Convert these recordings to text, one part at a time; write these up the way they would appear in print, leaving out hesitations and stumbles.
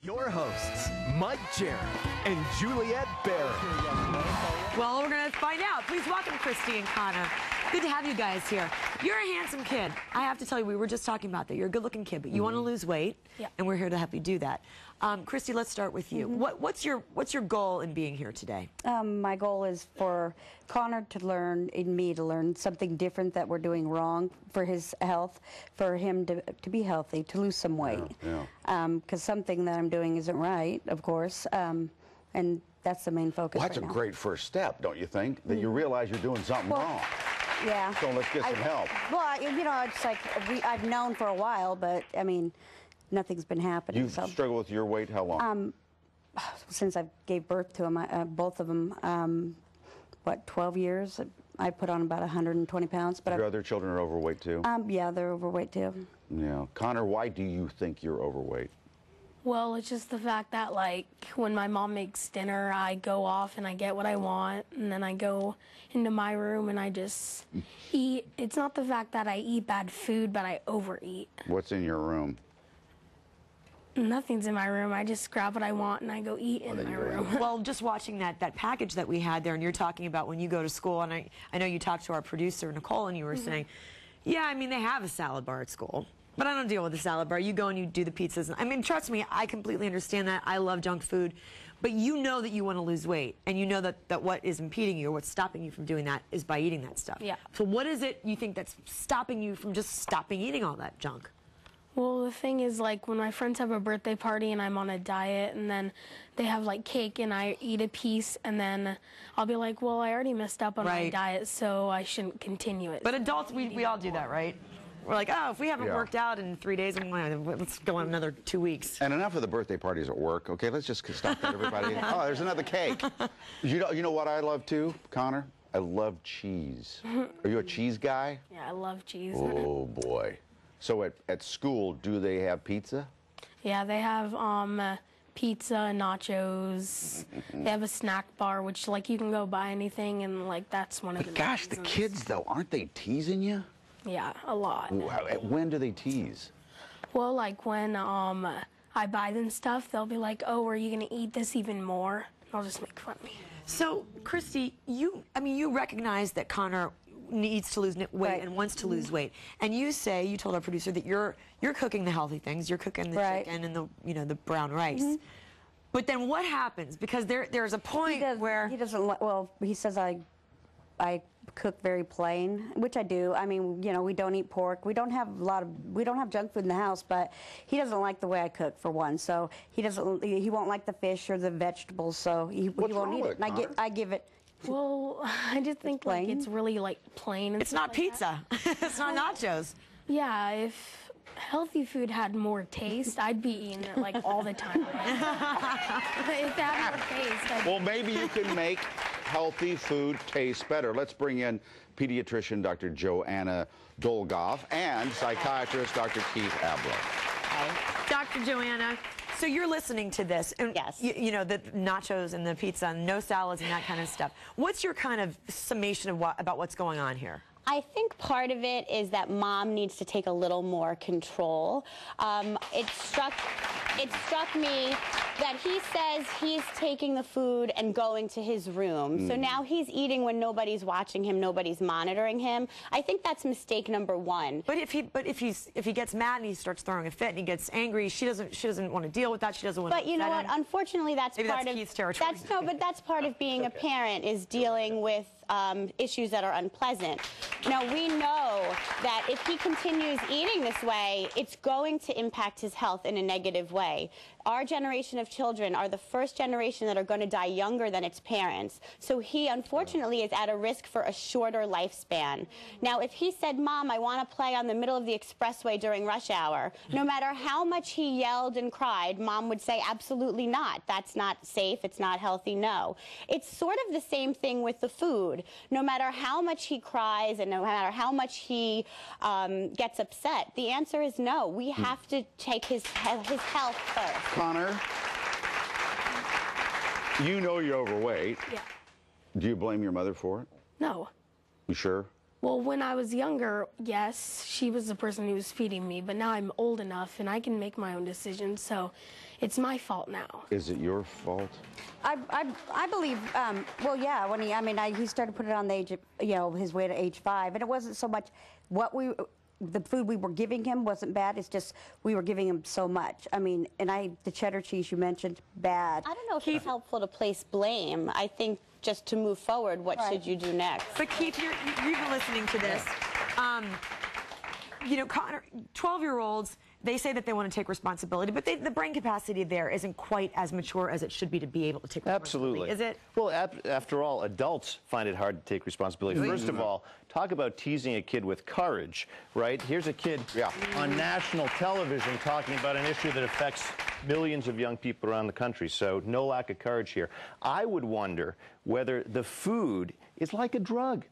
Your hosts, Mike, Jerry, and Juliet Barry. Well, we're going to find out. Please welcome Christy and Connor. Good to have you guys here. You're a handsome kid. I have to tell you, we were just talking about that. You're a good-looking kid, but you want to lose weight, and we're here to help you do that. Christy, let's start with you. What's your goal in being here today? My goal is for Connor to learn, and me to learn something different that we're doing wrong for his health, for him to be healthy, to lose some weight. Because something that I'm doing isn't right, of course, and that's the main focus. Well, that's right a now. great first step, don't you think? That you realize you're doing something wrong. Yeah. So let's get some help. Well, you know, it's like I've known for a while, but I mean, nothing's been happening. You've struggled with your weight how long? Since I gave birth to them, both of them, what, 12 years? I put on about 120 pounds. But your other children are overweight too? Yeah, they're overweight too. Yeah. Connor, why do you think you're overweight? Well, it's just the fact that, like, when my mom makes dinner, I go off and I get what I want, and then I go into my room and I just eat. It's not the fact that I eat bad food, but I overeat. What's in your room? Nothing's in my room. I just grab what I want and I go eat in my room. Well, just watching that package that we had there, and you're talking about when you go to school, and I know you talked to our producer, Nicole, and you were saying, yeah, I mean, they have a salad bar at school. But I don't deal with the salad bar. You go and you do the pizzas. I mean, trust me, I completely understand that. I love junk food. But you know that you want to lose weight. And you know that what is impeding you or what's stopping you from doing that is by eating that stuff. Yeah. So what is it you think that's stopping you from just stopping eating all that junk? Well, the thing is, like, when my friends have a birthday party and I'm on a diet, and then they have, like, cake and I eat a piece, and then I'll be like, well, I already messed up on my diet, so I shouldn't continue it. But adults, we all do that, right? We're like, oh, if we haven't worked out in 3 days, let's go on another 2 weeks. And enough of the birthday parties at work, okay? Let's just stop that, everybody. Oh, there's another cake. You know what I love, too, Connor? I love cheese. Are you a cheese guy? Yeah, I love cheese. Oh, boy. So at school, do they have pizza? Yeah, they have pizza, nachos. They have a snack bar, which, like, you can go buy anything, and, like, that's one of the Gosh, the kids, though, aren't they teasing you? Yeah, a lot. When do they tease? Well, like, when I buy them stuff, they'll be like, oh, are you going to eat this even more? And I'll just make fun of me. So, Christy, you recognize that Connor needs to lose weight and wants to lose weight, and you told our producer that you're cooking the healthy things, you're cooking the chicken and the brown rice. But then what happens? Because there's a point where he doesn't. Well, he says I cook very plain, which I do. I mean, you know, we don't eat pork. We don't have junk food in the house, but he doesn't like the way I cook, for one. So he won't like the fish or the vegetables, so he won't eat it. And I give it. Well, I just think like it's really like plain. And it's not pizza. It's not nachos. Yeah, if healthy food had more taste, I'd be eating it like all the time. If it had more taste, well, maybe you can make healthy food taste better. Let's bring in pediatrician Dr. Joanna Dolgoff and psychiatrist Dr. Keith Abloh. Hi. Dr. Joanna, so you're listening to this, and you know, the nachos and the pizza and no salads and that kind of stuff. What's your kind of summation of about what's going on here? I think part of it is that mom needs to take a little more control. It struck me that he says he's taking the food and going to his room. So now he's eating when nobody's watching him, nobody's monitoring him. I think that's mistake number one. But if he gets mad and he starts throwing a fit and he gets angry, she doesn't want to deal with that. She doesn't want to. But you know what? Unfortunately, that's part of Keith's territory. But that's part of being a parent, is dealing with issues that are unpleasant. Now, we know that if he continues eating this way, it's going to impact his health in a negative way. Our generation of children are the first generation that are going to die younger than its parents. So he, unfortunately, is at a risk for a shorter lifespan. Now, if he said, Mom, I want to play on the middle of the expressway during rush hour, no matter how much he yelled and cried, Mom would say, absolutely not. That's not safe. It's not healthy. No. It's sort of the same thing with the food. No matter how much he cries and no matter how much he gets upset, the answer is no. We have to take his health first. Connor, you know you're overweight. Yeah. Do you blame your mother for it? No. You sure? Well, when I was younger, yes, she was the person who was feeding me, but now I'm old enough and I can make my own decisions, so it's my fault now. Is it your fault? I believe, well, yeah, when he started putting it on the age of, his weight at age 5, and it wasn't so much the food we were giving him wasn't bad, it's just we were giving him so much. I mean, the cheddar cheese you mentioned, bad. I don't know if it's helpful to place blame. I think just to move forward, what should you do next? But Keith, you've been listening to this. Connor, 12-year-olds, they say that they want to take responsibility, but the brain capacity there isn't quite as mature as it should be to be able to take responsibility. Absolutely. Is it? Well, after all, adults find it hard to take responsibility. First of all, talk about teasing a kid with courage, right? Here's a kid on national television talking about an issue that affects millions of young people around the country, so no lack of courage here. I would wonder whether the food is like a drug.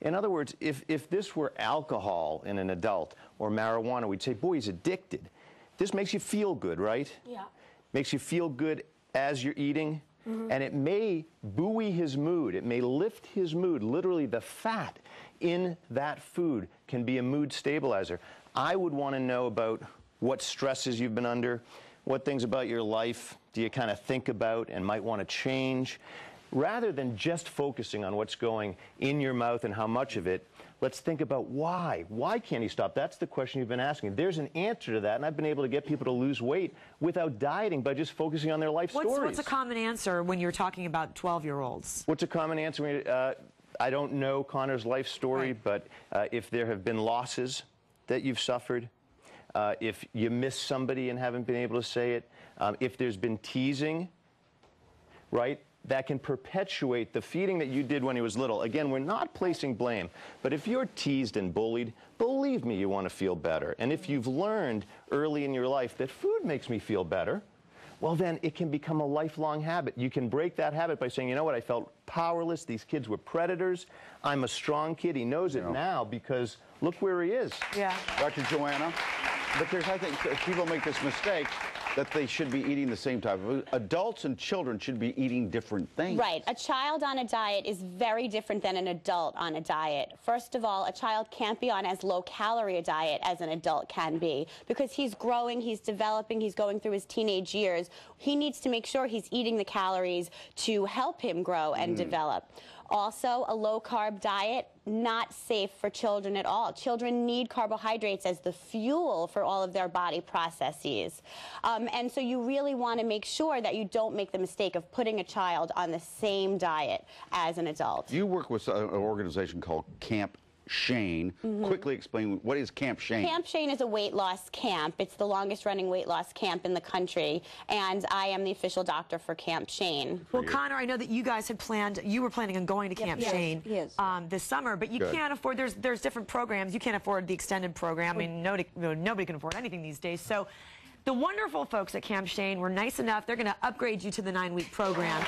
In other words, if this were alcohol in an adult or marijuana, we'd say, boy, he's addicted. This makes you feel good, right? Yeah. Makes you feel good as you're eating, and it may buoy his mood. It may lift his mood. Literally, the fat in that food can be a mood stabilizer. I would want to know about what stresses you've been under, what things about your life do you kind of think about and might want to change. Rather than just focusing on what's going in your mouth and how much of it, let's think about why. Why can't he stop? That's the question you've been asking. There's an answer to that, and I've been able to get people to lose weight without dieting by just focusing on their life stories. What's a common answer when you're talking about 12-year-olds? What's a common answer? I don't know Connor's life story, but if there have been losses that you've suffered, if you miss somebody and haven't been able to say it, if there's been teasing, right? That can perpetuate the feeding that you did when he was little. Again, we're not placing blame, but if you're teased and bullied, believe me, you want to feel better. And if you've learned early in your life that food makes me feel better, well, then it can become a lifelong habit. You can break that habit by saying, you know what, I felt powerless. These kids were predators. I'm a strong kid. He knows it now because look where he is. Yeah. Dr. Joanna, but I think people make this mistake that they should be eating the same type of food. Adults and children should be eating different things. Right. A child on a diet is very different than an adult on a diet. First of all, a child can't be on as low-calorie a diet as an adult can be because he's growing, he's developing, he's going through his teenage years. He needs to make sure he's eating the calories to help him grow and develop. Also, a low-carb diet, not safe for children at all. Children need carbohydrates as the fuel for all of their body processes. And so you really want to make sure that you don't make the mistake of putting a child on the same diet as an adult. You work with an organization called Camp Shane. Quickly explain, what is Camp Shane? Camp Shane is a weight loss camp. It's the longest running weight loss camp in the country, and I am the official doctor for Camp Shane. Well, Connor, I know that you guys had you were planning on going to Camp Shane this summer, but you can't afford, there's different programs. You can't afford the extended program. I mean, nobody can afford anything these days. So the wonderful folks at Camp Shane were nice enough. They're going to upgrade you to the 9-week program.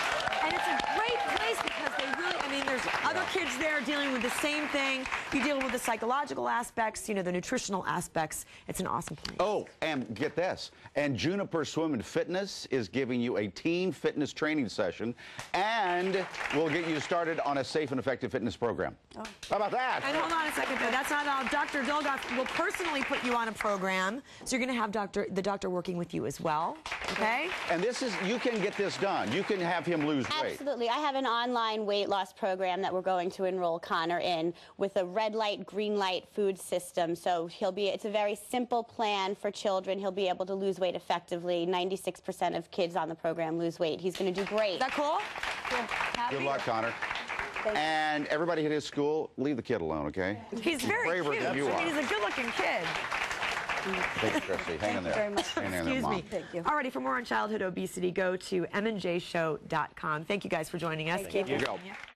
And it's a great place because they really, I mean, there's other kids there dealing with the same thing. You deal with the psychological aspects, the nutritional aspects. It's an awesome place. Oh, and get this. And Juniper Swim and Fitness is giving you a teen fitness training session, and we'll get you started on a safe and effective fitness program. Oh. How about that? And hold on a second, though. That's not all. Dr. Dolgoff will personally put you on a program, so you're going to have the doctor working with you as well, okay? And this is, you can get this done. You can have him lose weight. Absolutely. I have an online weight loss program that we're going to enroll Connor in with a red light, green light food system. So it's a very simple plan for children. He'll be able to lose weight effectively. 96% of kids on the program lose weight. He's going to do great. Is that cool? Good luck, Connor. And everybody at his school, leave the kid alone, okay? He's very braver cute. than you are. He's a good-looking kid. Thanks, Christy. Hang in there. Very much. Hang in there, Excuse Mom. me. Thank you. Alrighty, for more on childhood obesity, go to mnjshow.com. Thank you guys for joining us. Thank you.